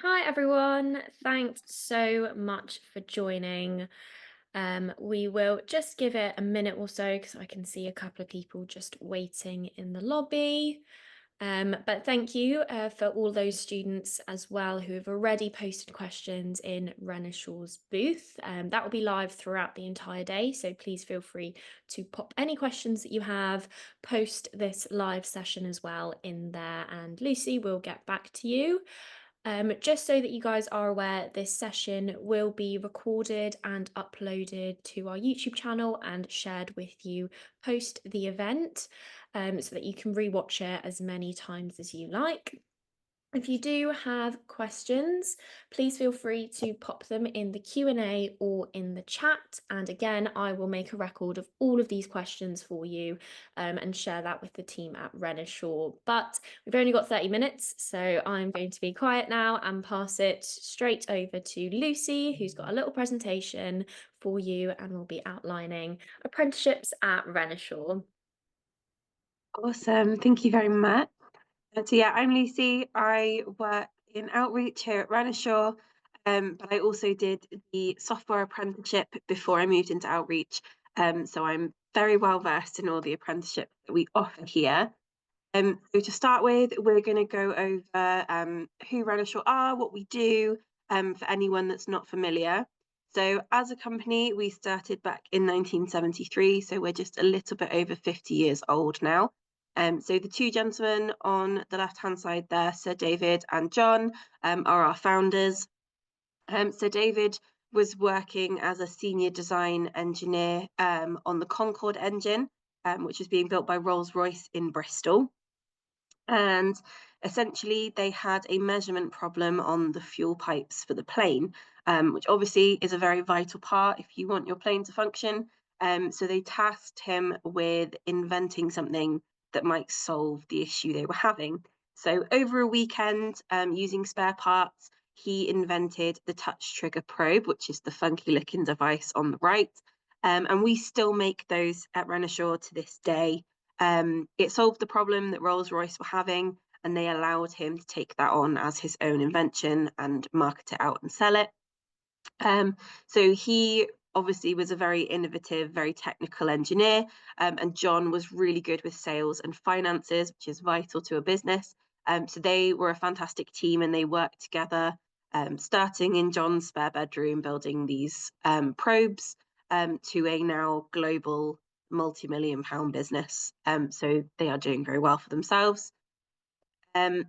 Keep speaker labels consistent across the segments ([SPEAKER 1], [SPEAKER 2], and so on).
[SPEAKER 1] Hi everyone, thanks so much for joining. We will just give it a minute or so because I can see a couple of people just waiting in the lobby. But thank you for all those students as well who have already posted questions in Renishaw's booth. That will be live throughout the entire day, so please feel free to pop any questions that you have, post this live session as well in there, and Lucy will get back to you. Just so that you guys are aware, this session will be recorded and uploaded to our YouTube channel and shared with you post the event, so that you can rewatch it as many times as you like. If you do have questions, please feel free to pop them in the Q&A or in the chat. And again, I will make a record of all of these questions for you and share that with the team at Renishaw. But we've only got 30 minutes, so I'm going to be quiet now and pass it straight over to Lucy, who's got a little presentation for you and will be outlining apprenticeships at Renishaw.
[SPEAKER 2] Awesome. Thank you very much. I'm Lucy. I work in outreach here at Renishaw, but I also did the software apprenticeship before I moved into outreach. So I'm very well versed in all the apprenticeships that we offer here. So to start with, we're going to go over who Renishaw are, what we do, for anyone that's not familiar. So as a company, we started back in 1973, so we're just a little bit over 50 years old now. So the two gentlemen on the left-hand side there, Sir David and John, are our founders. So David was working as a senior design engineer on the Concorde engine, which was being built by Rolls-Royce in Bristol. And essentially they had a measurement problem on the fuel pipes for the plane, which obviously is a very vital part if you want your plane to function. So they tasked him with inventing something that might solve the issue they were having. So over a weekend, using spare parts, he invented the touch trigger probe, which is the funky looking device on the right. And we still make those at Renishaw to this day. It solved the problem that Rolls-Royce were having, and they allowed him to take that on as his own invention and market it out and sell it. So he obviously was a very innovative, very technical engineer, and John was really good with sales and finances, which is vital to a business. So they were a fantastic team and they worked together, starting in John's spare bedroom, building these probes to a now global multi-million pound business. So they are doing very well for themselves. Um,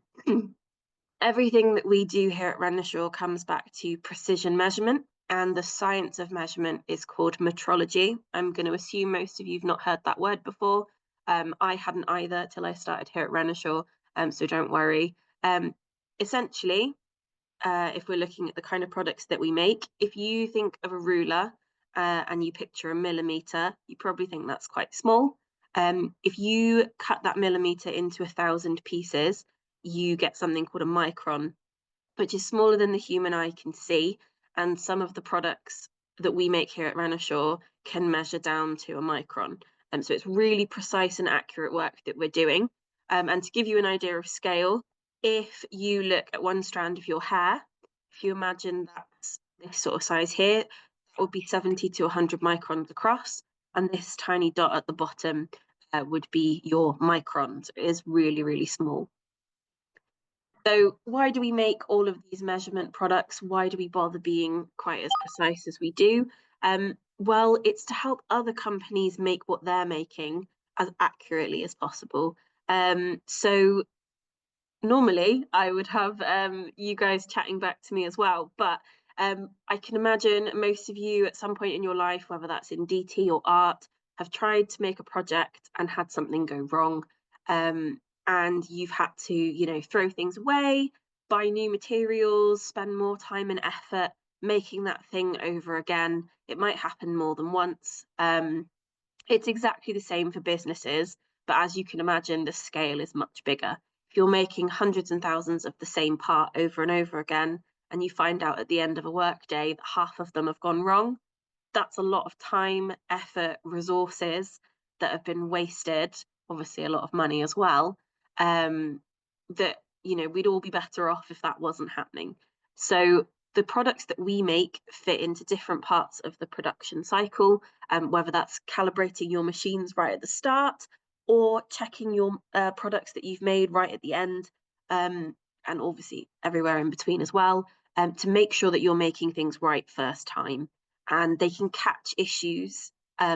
[SPEAKER 2] Everything that we do here at Renishaw comes back to precision measurement, and the science of measurement is called metrology. I'm going to assume most of you have not heard that word before. I hadn't either till I started here at Renishaw, so don't worry. Essentially, if we're looking at the kind of products that we make, if you think of a ruler and you picture a millimeter, you probably think that's quite small. If you cut that millimeter into 1,000 pieces, you get something called a micron, which is smaller than the human eye can see. And some of the products that we make here at Renishaw can measure down to a micron. So it's really precise and accurate work that we're doing. And to give you an idea of scale, if you look at one strand of your hair, if you imagine that's this sort of size here, that would be 70 to 100 microns across. And this tiny dot at the bottom would be your microns. It is really, really small. So why do we make all of these measurement products? Why do we bother being quite as precise as we do? Well, it's to help other companies make what they're making as accurately as possible. So normally I would have you guys chatting back to me as well, but I can imagine most of you at some point in your life, whether that's in DT or art, have tried to make a project and had something go wrong. And you've had to, throw things away, buy new materials, spend more time and effort making that thing over again. It might happen more than once. It's exactly the same for businesses, but as you can imagine, the scale is much bigger. If you're making hundreds and thousands of the same part over and over again, and you find out at the end of a workday that half of them have gone wrong, that's a lot of time, effort, resources that have been wasted, obviously a lot of money as well, that we'd all be better off if that wasn't happening. So the products that we make fit into different parts of the production cycle, whether that's calibrating your machines right at the start or checking your products that you've made right at the end, and obviously everywhere in between as well, to make sure that you're making things right first time. And they can catch issues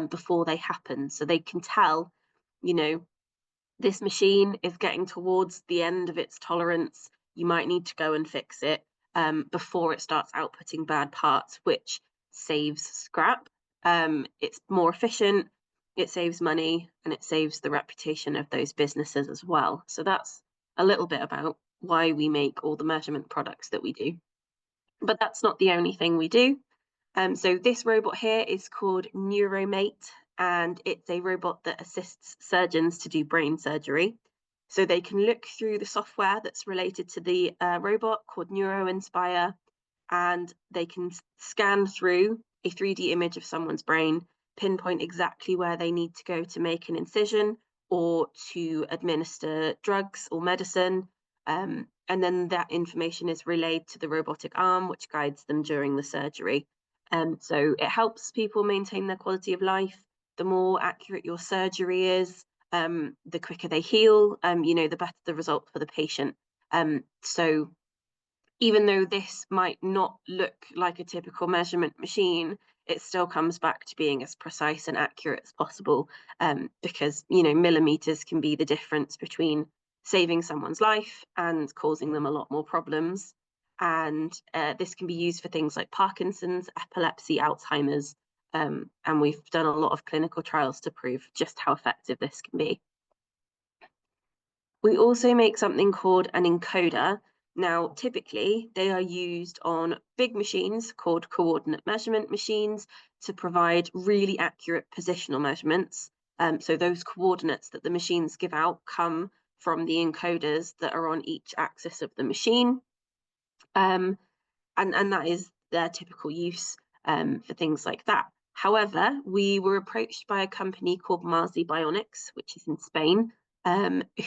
[SPEAKER 2] before they happen. So they can tell, you know, this machine is getting towards the end of its tolerance. You might need to go and fix it before it starts outputting bad parts, which saves scrap. It's more efficient, it saves money, and it saves the reputation of those businesses as well. So that's a little bit about why we make all the measurement products that we do. But that's not the only thing we do. So this robot here is called Neuromate, and it's a robot that assists surgeons to do brain surgery. So they can look through the software that's related to the robot called NeuroInspire, and they can scan through a 3D image of someone's brain, pinpoint exactly where they need to go to make an incision or to administer drugs or medicine. And then that information is relayed to the robotic arm, which guides them during the surgery. So it helps people maintain their quality of life. The more accurate your surgery is, the quicker they heal, the better the result for the patient. So even though this might not look like a typical measurement machine, it still comes back to being as precise and accurate as possible, because millimeters can be the difference between saving someone's life and causing them a lot more problems. And this can be used for things like Parkinson's, epilepsy, Alzheimer's, and we've done a lot of clinical trials to prove just how effective this can be. We also make something called an encoder. Now, typically, they are used on big machines called coordinate measurement machines to provide really accurate positional measurements. So those coordinates that the machines give out come from the encoders that are on each axis of the machine. And that is their typical use for things like that. However, we were approached by a company called Marzi Bionics, which is in Spain,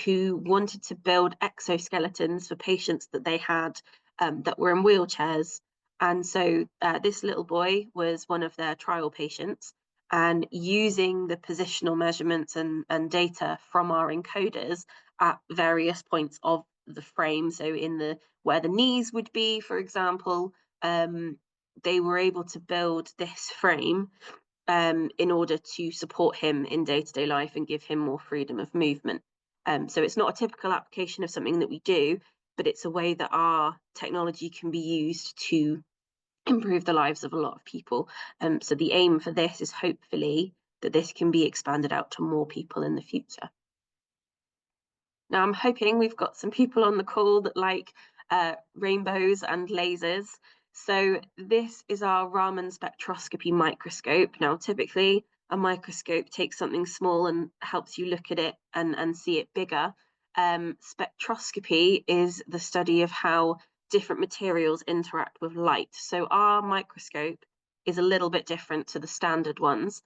[SPEAKER 2] who wanted to build exoskeletons for patients that they had that were in wheelchairs. And so this little boy was one of their trial patients, and using the positional measurements and data from our encoders at various points of the frame, so in the where the knees would be, for example, they were able to build this frame in order to support him in day-to-day life and give him more freedom of movement. So it's not a typical application of something that we do, but it's a way that our technology can be used to improve the lives of a lot of people. So the aim for this is hopefully that this can be expanded out to more people in the future. Now, I'm hoping we've got some people on the call that like rainbows and lasers. So this is our Raman spectroscopy microscope. Now, typically, a microscope takes something small and helps you look at it and see it bigger. Spectroscopy is the study of how different materials interact with light. So our microscope is a little bit different to the standard ones.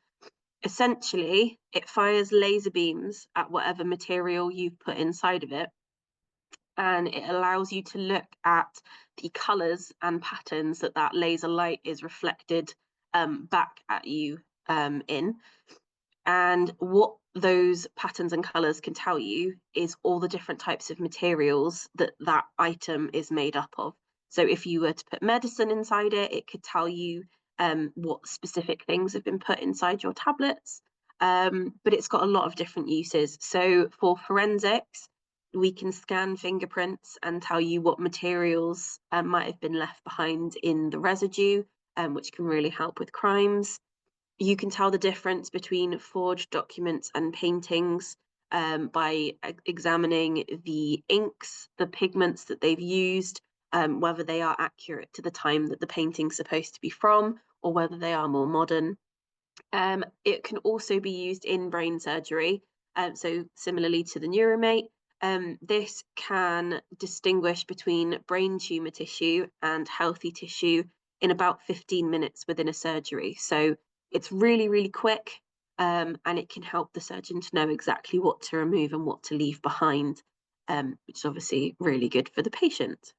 [SPEAKER 2] Essentially, it fires laser beams at whatever material you've put inside of it, and it allows you to look at the colours and patterns that that laser light is reflected back at you in. And what those patterns and colours can tell you is all the different types of materials that that item is made up of. So if you were to put medicine inside it, it could tell you what specific things have been put inside your tablets. But it's got a lot of different uses. So for forensics, we can scan fingerprints and tell you what materials might have been left behind in the residue, which can really help with crimes. You can tell the difference between forged documents and paintings by examining the inks, the pigments that they've used, whether they are accurate to the time that the painting's supposed to be from, or whether they are more modern. It can also be used in brain surgery, so similarly to the Neuromate. This can distinguish between brain tumour tissue and healthy tissue in about 15 minutes within a surgery. So it's really, really quick, and it can help the surgeon to know exactly what to remove and what to leave behind, which is obviously really good for the patient.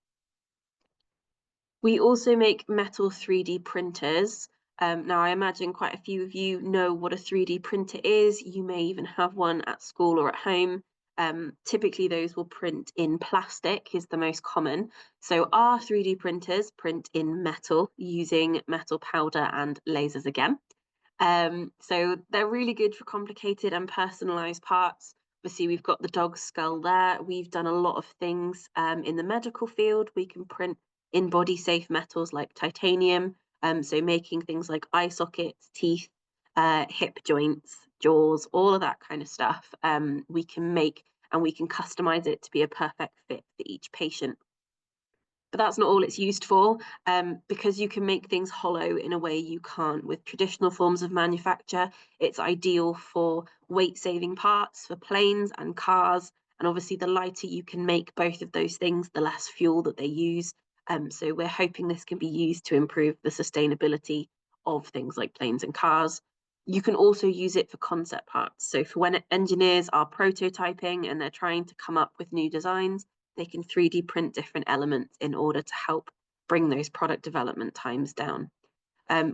[SPEAKER 2] We also make metal 3D printers. Now, I imagine quite a few of you know what a 3D printer is. You may even have one at school or at home. Typically, those will print in plastic, is the most common. So, our 3D printers print in metal using metal powder and lasers again. So they're really good for complicated and personalized parts. Obviously, we've got the dog's skull there. We've done a lot of things in the medical field. We can print in body safe metals like titanium. So making things like eye sockets, teeth, hip joints, jaws, all of that kind of stuff. We can make and we can customize it to be a perfect fit for each patient. But that's not all it's used for, because you can make things hollow in a way you can't with traditional forms of manufacture. It's ideal for weight-saving parts for planes and cars, and obviously the lighter you can make both of those things, the less fuel that they use. So we're hoping this can be used to improve the sustainability of things like planes and cars. You can also use it for concept parts. So for when engineers are prototyping and they're trying to come up with new designs, they can 3D print different elements in order to help bring those product development times down.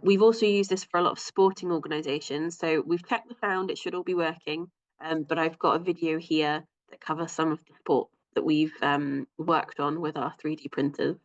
[SPEAKER 2] We've also used this for a lot of sporting organisations. So we've checked the sound, it should all be working, but I've got a video here that covers some of the sport that we've worked on with our 3D printers.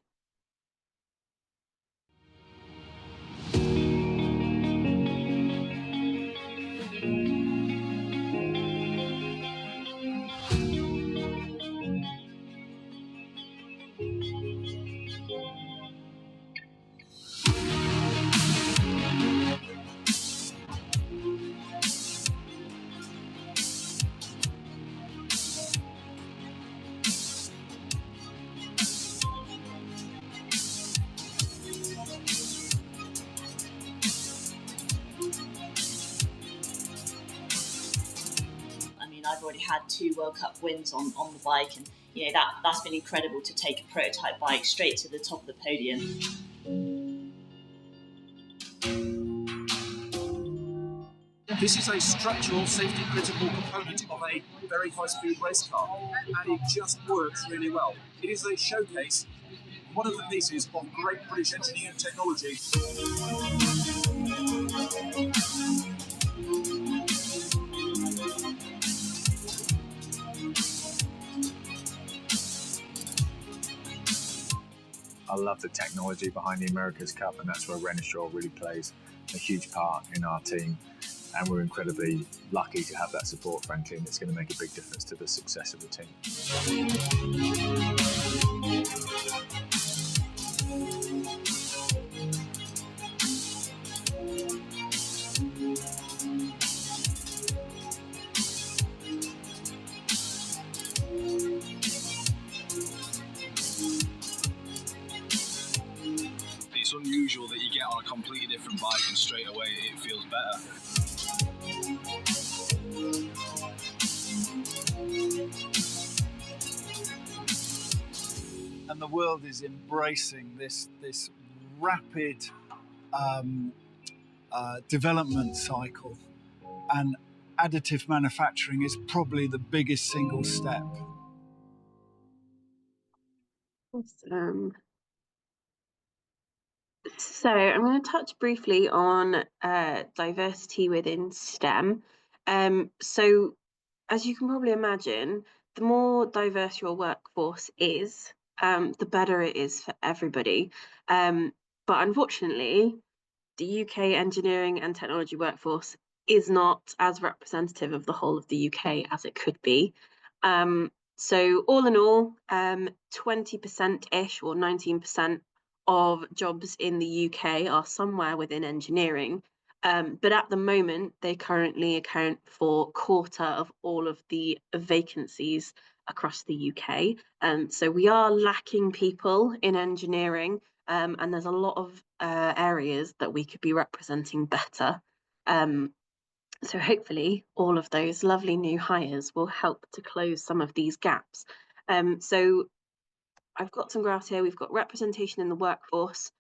[SPEAKER 3] I've already had 2 World Cup wins on the bike, and that's been incredible to take a prototype bike straight to the top of the podium.
[SPEAKER 4] This is a structural safety critical component of a very high-speed race car, and it just works really well. It is a showcase, one of the pieces of great British engineering technology.
[SPEAKER 5] I love the technology behind the America's Cup, and that's where Renishaw really plays a huge part in our team. And we're incredibly lucky to have that support, frankly, and it's going to make a big difference to the success of the team.
[SPEAKER 4] It's unusual that you get on a completely different bike and straight away it feels better.
[SPEAKER 6] And the world is embracing this rapid development cycle, and additive manufacturing is probably the biggest single step.
[SPEAKER 2] Awesome. So I'm going to touch briefly on diversity within STEM. So as you can probably imagine, the more diverse your workforce is, the better it is for everybody. But unfortunately, the UK engineering and technology workforce is not as representative of the whole of the UK as it could be. So all in all, 20%-ish or 19% of jobs in the UK are somewhere within engineering. But at the moment, they currently account for a quarter of all of the vacancies across the UK. So we are lacking people in engineering, and there's a lot of areas that we could be representing better. So hopefully all of those lovely new hires will help to close some of these gaps. So I've got some graphs here. We've got representation in the workforce.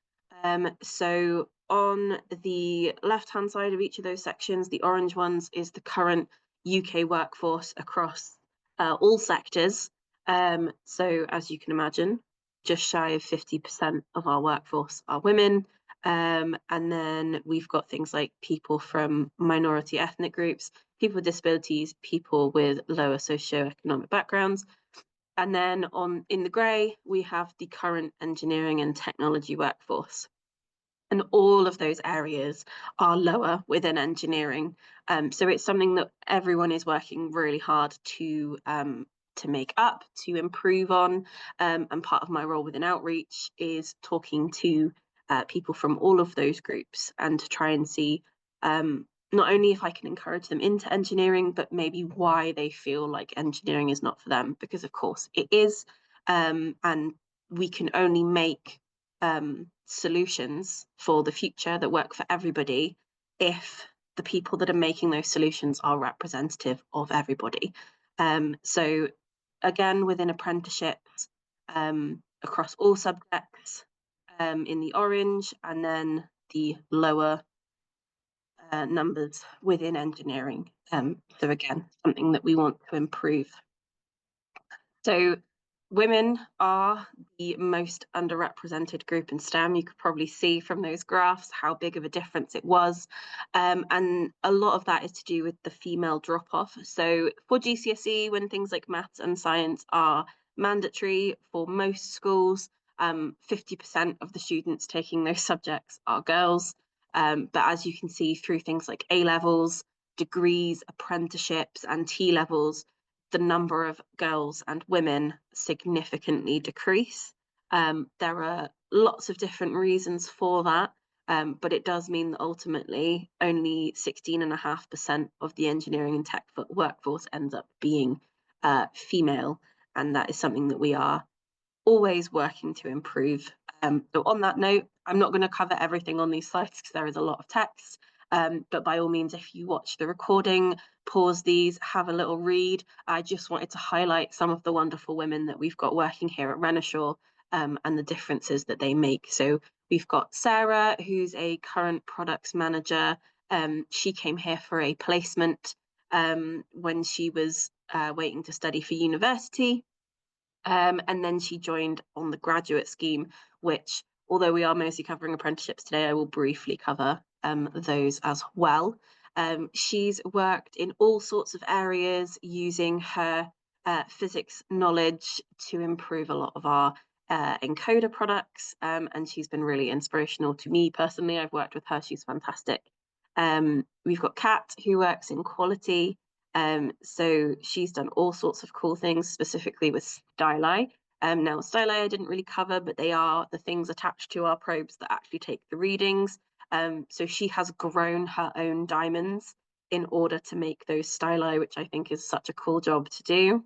[SPEAKER 2] So on the left-hand side of each of those sections, the orange ones is the current UK workforce across all sectors. So as you can imagine, just shy of 50% of our workforce are women. And then we've got things like people from minority ethnic groups, people with disabilities, people with lower socioeconomic backgrounds. And then in the grey, we have the current engineering and technology workforce. And all of those areas are lower within engineering. So it's something that everyone is working really hard to make up, to improve on. And part of my role within outreach is talking to people from all of those groups and to try and see not only if I can encourage them into engineering, but maybe why they feel like engineering is not for them, because of course it is. And we can only make solutions for the future that work for everybody if the people that are making those solutions are representative of everybody. So again, within apprenticeships, across all subjects, in the orange, and then the lower numbers within engineering. So again, something that we want to improve. So women are the most underrepresented group in STEM. You could probably see from those graphs how big of a difference it was. And a lot of that is to do with the female drop-off. So for GCSE, when things like maths and science are mandatory for most schools, 50% of the students taking those subjects are girls. But as you can see through things like A-levels, degrees, apprenticeships, and T-levels, the number of girls and women significantly decrease. There are lots of different reasons for that, but it does mean that ultimately only 16.5% of the engineering and tech workforce ends up being female, and that is something that we are always working to improve. So on that note, I'm not going to cover everything on these slides because there is a lot of text, but by all means, if you watch the recording, pause these, have a little read. I just wanted to highlight some of the wonderful women that we've got working here at Renishaw, and the differences that they make. So we've got Sarah, who's a current products manager. She came here for a placement when she was waiting to study for university. And then she joined on the graduate scheme, which, although we are mostly covering apprenticeships today, I will briefly cover those as well. She's worked in all sorts of areas using her physics knowledge to improve a lot of our encoder products, and she's been really inspirational to me personally. I've worked with her, she's fantastic. We've got Kat, who works in quality. So she's done all sorts of cool things, specifically with styli. Now, styli I didn't really cover, but they are the things attached to our probes that actually take the readings. So she has grown her own diamonds in order to make those styli, which I think is such a cool job to do.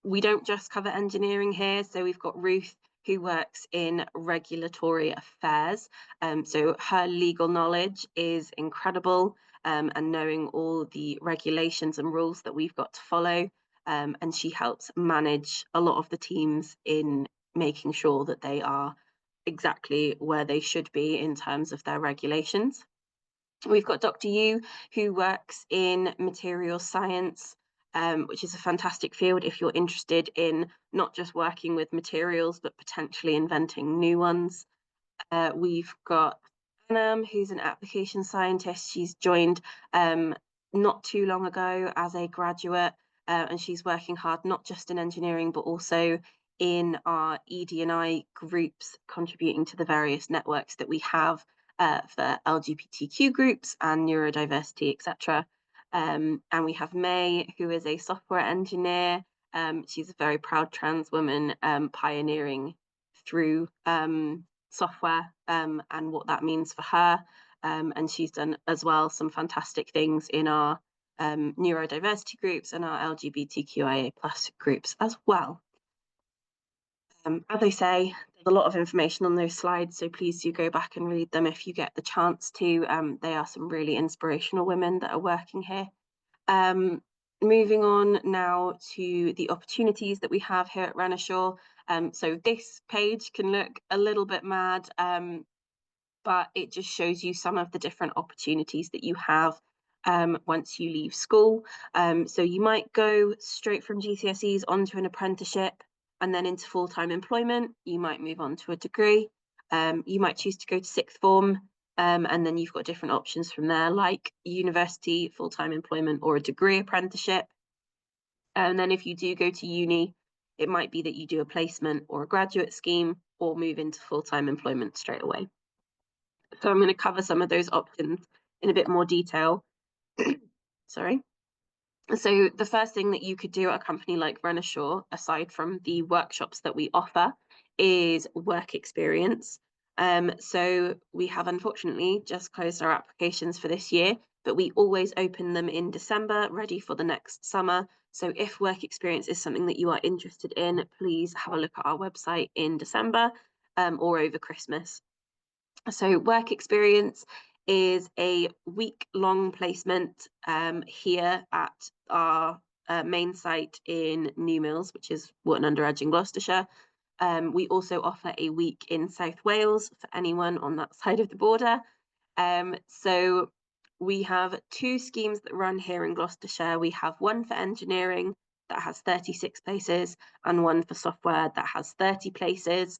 [SPEAKER 2] We don't just cover engineering here. So we've got Ruth, who works in regulatory affairs. So her legal knowledge is incredible, and knowing all the regulations and rules that we've got to follow. And she helps manage a lot of the teams in making sure that they are exactly where they should be in terms of their regulations. We've got Dr. Yu, who works in materials science, which is a fantastic field if you're interested in not just working with materials, but potentially inventing new ones. We've got Anam, who's an application scientist. She's joined not too long ago as a graduate, and she's working hard, not just in engineering, but also in our ED&I groups, contributing to the various networks that we have for LGBTQ groups and neurodiversity, etc. And we have May, who is a software engineer. She's a very proud trans woman, pioneering through software and what that means for her. And she's done as well some fantastic things in our neurodiversity groups and our LGBTQIA+ groups as well. As I say, there's a lot of information on those slides, so please do go back and read them if you get the chance to. They are some really inspirational women that are working here. Moving on now to the opportunities that we have here at Renishaw. So this page can look a little bit mad, but it just shows you some of the different opportunities that you have once you leave school. So you might go straight from GCSEs onto an apprenticeship. and then into full-time employment, you might move on to a degree. You might choose to go to sixth form, and then you've got different options from there, like university, full-time employment, or a degree apprenticeship. And then if you do go to uni, it might be that you do a placement or a graduate scheme, or move into full-time employment straight away. So I'm going to cover some of those options in a bit more detail. Sorry. So the first thing that you could do at a company like Renishaw, aside from the workshops that we offer, is work experience. So we have unfortunately just closed our applications for this year, but we always open them in December, ready for the next summer. So if work experience is something that you are interested in, please have a look at our website in December, or over Christmas. So work experience is a week-long placement here at our main site in New Mills, which is Wotton under Edge in Gloucestershire. We also offer a week in South Wales for anyone on that side of the border. So we have two schemes that run here in Gloucestershire. We have one for engineering that has 36 places, and one for software that has 30 places.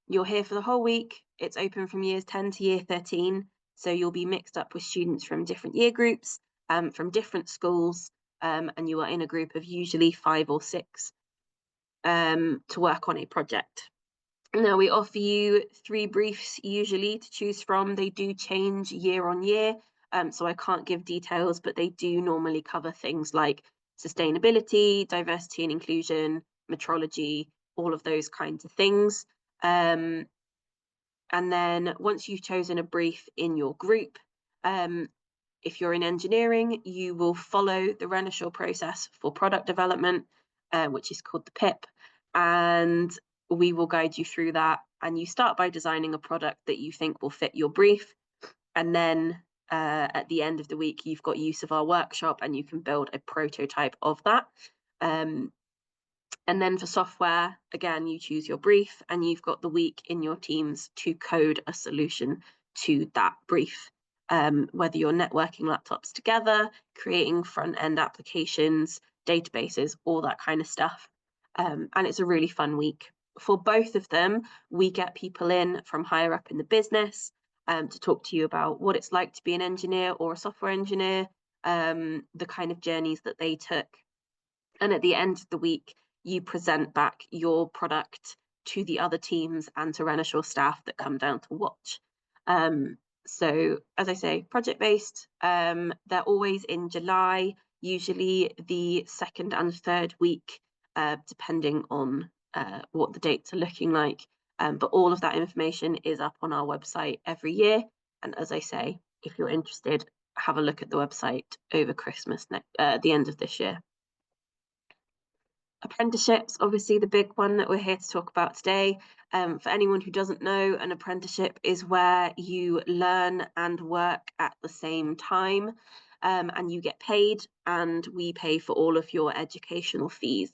[SPEAKER 2] You're here for the whole week. It's open from years 10 to year 13. So you'll be mixed up with students from different year groups, from different schools, and you are in a group of usually 5 or 6 to work on a project. Now, we offer you 3 briefs usually to choose from. They do change year on year, so I can't give details, but they do normally cover things like sustainability, diversity and inclusion, metrology, all of those kinds of things. And then once you've chosen a brief in your group, if you're in engineering, you will follow the Renishaw process for product development, which is called the PIP, and we will guide you through that. And you start by designing a product that you think will fit your brief, and then at the end of the week, you've got use of our workshop and you can build a prototype of that. And then for software, again, you choose your brief and you've got the week in your teams to code a solution to that brief. Whether you're networking laptops together, creating front-end applications, databases, all that kind of stuff. And it's a really fun week. For both of them, we get people in from higher up in the business to talk to you about what it's like to be an engineer or a software engineer, the kind of journeys that they took. And at the end of the week, you present back your product to the other teams and to Renishaw staff that come down to watch. So as I say, project-based, they're always in July, usually the 2nd and 3rd week, depending on what the dates are looking like. But all of that information is up on our website every year. And as I say, if you're interested, have a look at the website over Christmas, the end of this year. Apprenticeships, obviously the big one that we're here to talk about today. For anyone who doesn't know, an apprenticeship is where you learn and work at the same time, and you get paid, and we pay for all of your educational fees.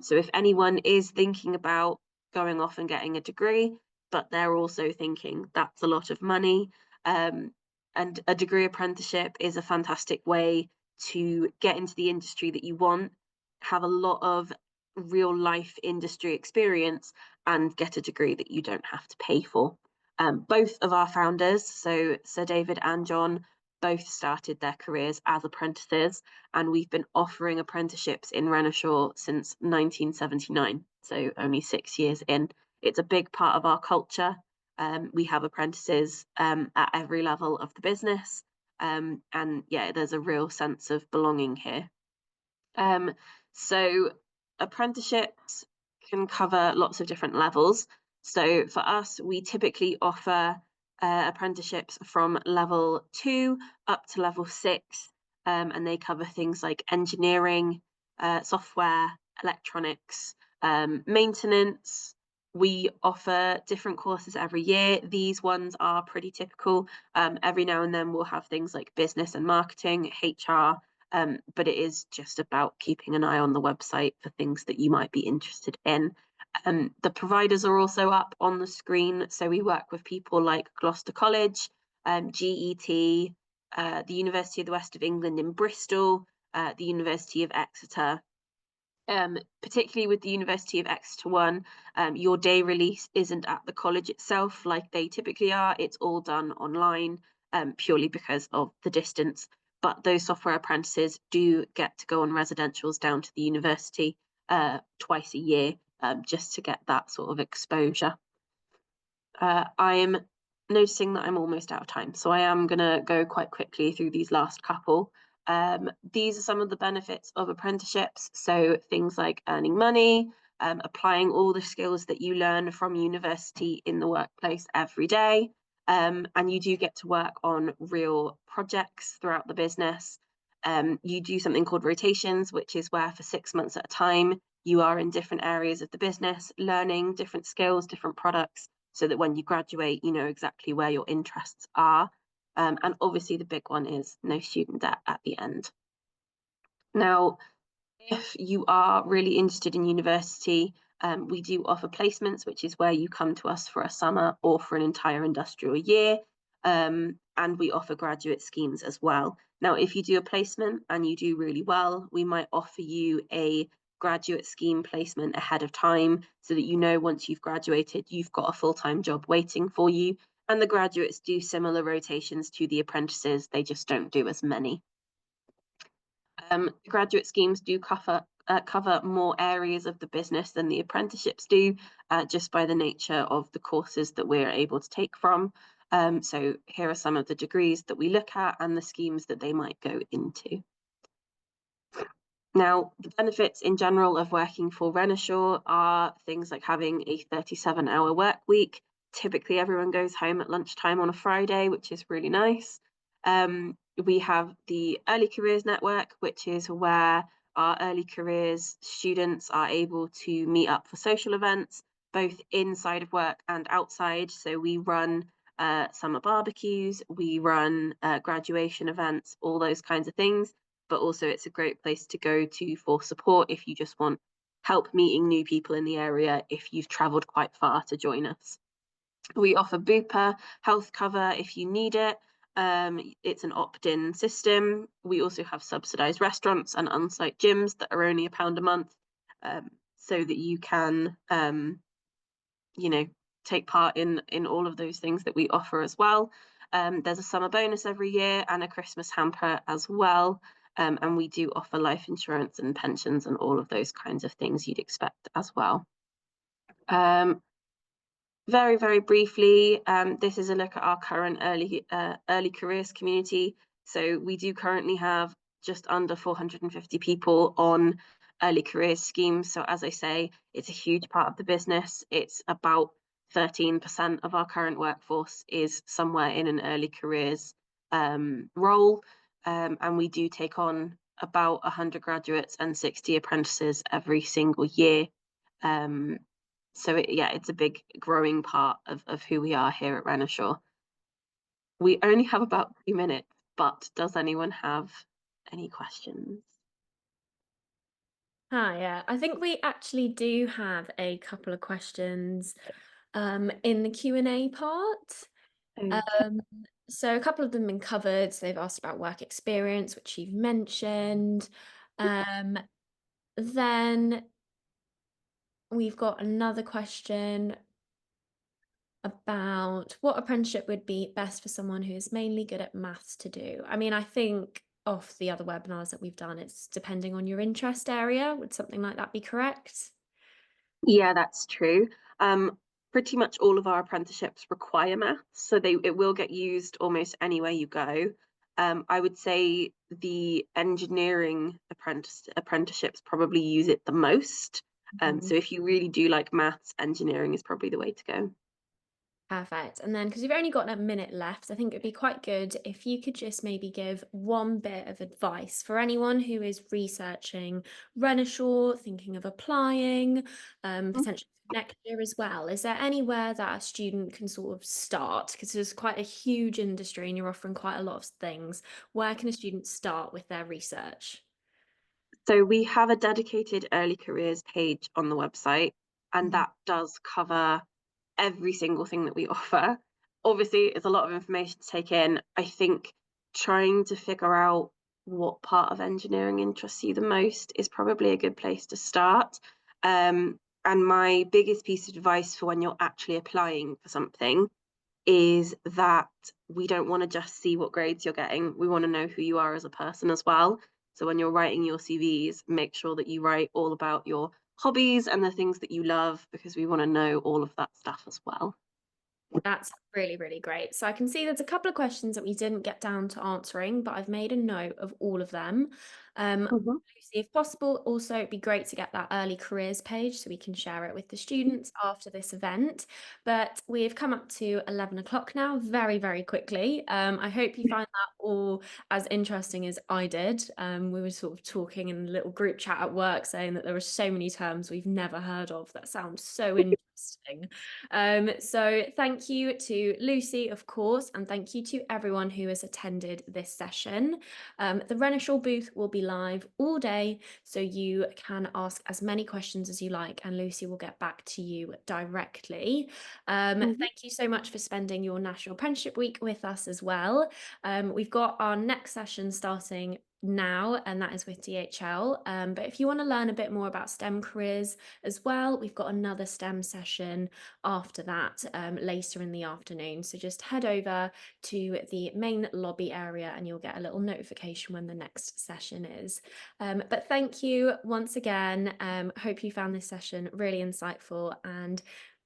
[SPEAKER 2] So if anyone is thinking about going off and getting a degree, but they're also thinking that's a lot of money, and a degree apprenticeship is a fantastic way to get into the industry that you want, have a lot of real life industry experience, and get a degree that you don't have to pay for. Both of our founders, so Sir David and John, both started their careers as apprentices, and we've been offering apprenticeships in Renishaw since 1979, so only 6 years in. It's a big part of our culture. We have apprentices at every level of the business, and yeah, there's a real sense of belonging here. So apprenticeships can cover lots of different levels. So for us, we typically offer apprenticeships from level 2 up to level 6, and they cover things like engineering, software, electronics, maintenance. We offer different courses every year. These ones are pretty typical. Every now and then we'll have things like business and marketing, HR, but it is just about keeping an eye on the website for things that you might be interested in. The providers are also up on the screen. So we work with people like Gloucester College, GET, the University of the West of England in Bristol, the University of Exeter, Particularly with the University of Exeter one, your day release isn't at the college itself like they typically are. It's all done online, purely because of the distance. But those software apprentices do get to go on residentials down to the university twice a year, just to get that sort of exposure. I'm noticing that I'm almost out of time, so I am going to go quite quickly through these last couple. These are some of the benefits of apprenticeships. So things like earning money, applying all the skills that you learn from university in the workplace every day. And you do get to work on real projects throughout the business. You do something called rotations, which is where for 6 months at a time, you are in different areas of the business, learning different skills, different products, so that when you graduate, you know exactly where your interests are. And obviously the big one is no student debt at the end. Now, if you are really interested in university, we do offer placements, which is where you come to us for a summer or for an entire industrial year. And we offer graduate schemes as well. Now, if you do a placement and you do really well, we might offer you a graduate scheme placement ahead of time, so that you know once you've graduated, you've got a full-time job waiting for you. And the graduates do similar rotations to the apprentices, they just don't do as many. Graduate schemes do cover more areas of the business than the apprenticeships do, just by the nature of the courses that we're able to take from. So here are some of the degrees that we look at and the schemes that they might go into. Now, the benefits in general of working for Renishaw are things like having a 37-hour work week. Typically, everyone goes home at lunchtime on a Friday, which is really nice. We have the Early Careers Network, which is where our early careers students are able to meet up for social events, both inside of work and outside. So we run summer barbecues, we run graduation events, all those kinds of things. But also it's a great place to go to for support if you just want help meeting new people in the area, if you've travelled quite far to join us. We offer Bupa health cover if you need it. It's an opt-in system. We also have subsidised restaurants and on-site gyms that are only £1 a month, so that you can, you know, take part in all of those things that we offer as well. There's a summer bonus every year and a Christmas hamper as well. And we do offer life insurance and pensions and all of those kinds of things you'd expect as well. Very, very briefly, this is a look at our current early careers community. So we do currently have just under 450 people on early careers schemes. So as I say, it's a huge part of the business. It's about 13% of our current workforce is somewhere in an early careers role. And we do take on about 100 graduates and 60 apprentices every single year. So it's a big growing part of who we are here at Renishaw. We only have about 3 minutes, but does anyone have any questions?
[SPEAKER 1] Yeah, I think we actually do have a couple of questions in the Q&A part.
[SPEAKER 2] Okay.
[SPEAKER 1] So a couple of them have been covered. So they've asked about work experience, which you've mentioned. Then we've got another question about what apprenticeship would be best for someone who is mainly good at maths to do. I mean, I think off the other webinars that we've done, it's depending on your interest area. Would something like that be correct?
[SPEAKER 2] Yeah, that's true. Pretty much all of our apprenticeships require maths, so it will get used almost anywhere you go. I would say the engineering apprenticeships probably use it the most. So if you really do like maths, engineering is probably the way to go.
[SPEAKER 1] Perfect. And then, because we've only got a minute left, I think it'd be quite good if you could just maybe give one bit of advice for anyone who is researching Renishaw, thinking of applying, potentially next year as well. Is there anywhere that a student can sort of start? Because there's quite a huge industry and you're offering quite a lot of things. Where can a student start with their research?
[SPEAKER 2] So we have a dedicated early careers page on the website, and that does cover every single thing that we offer. Obviously, it's a lot of information to take in. I think trying to figure out what part of engineering interests you the most is probably a good place to start. And my biggest piece of advice for when you're actually applying for something is that we don't want to just see what grades you're getting. We want to know who you are as a person as well. So when you're writing your CVs, make sure that you write all about your hobbies and the things that you love, because we want to know all of that stuff as well.
[SPEAKER 1] That's really, really great. So I can see there's a couple of questions that we didn't get down to answering, but I've made a note of all of them. Lucy, if possible, also it'd be great to get that early careers page so we can share it with the students after this event. But we've come up to 11 o'clock now, very, very quickly. I hope you find that all as interesting as I did. We were sort of talking in a little group chat at work saying that there are so many terms we've never heard of that sound so interesting. So thank you to Lucy, of course, and thank you to everyone who has attended this session. The Renishaw booth will be live all day, so you can ask as many questions as you like, and Lucy will get back to you directly. Thank you so much for spending your National Apprenticeship Week with us as well. We've got our next session starting now, and that is with DHL. But if you want to learn a bit more about STEM careers as well, we've got another STEM session after that later in the afternoon. So just head over to the main lobby area and you'll get a little notification when the next session is. But thank you once again. Hope you found this session really insightful and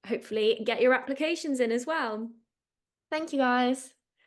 [SPEAKER 1] hopefully get your applications in as well. Thank you, guys.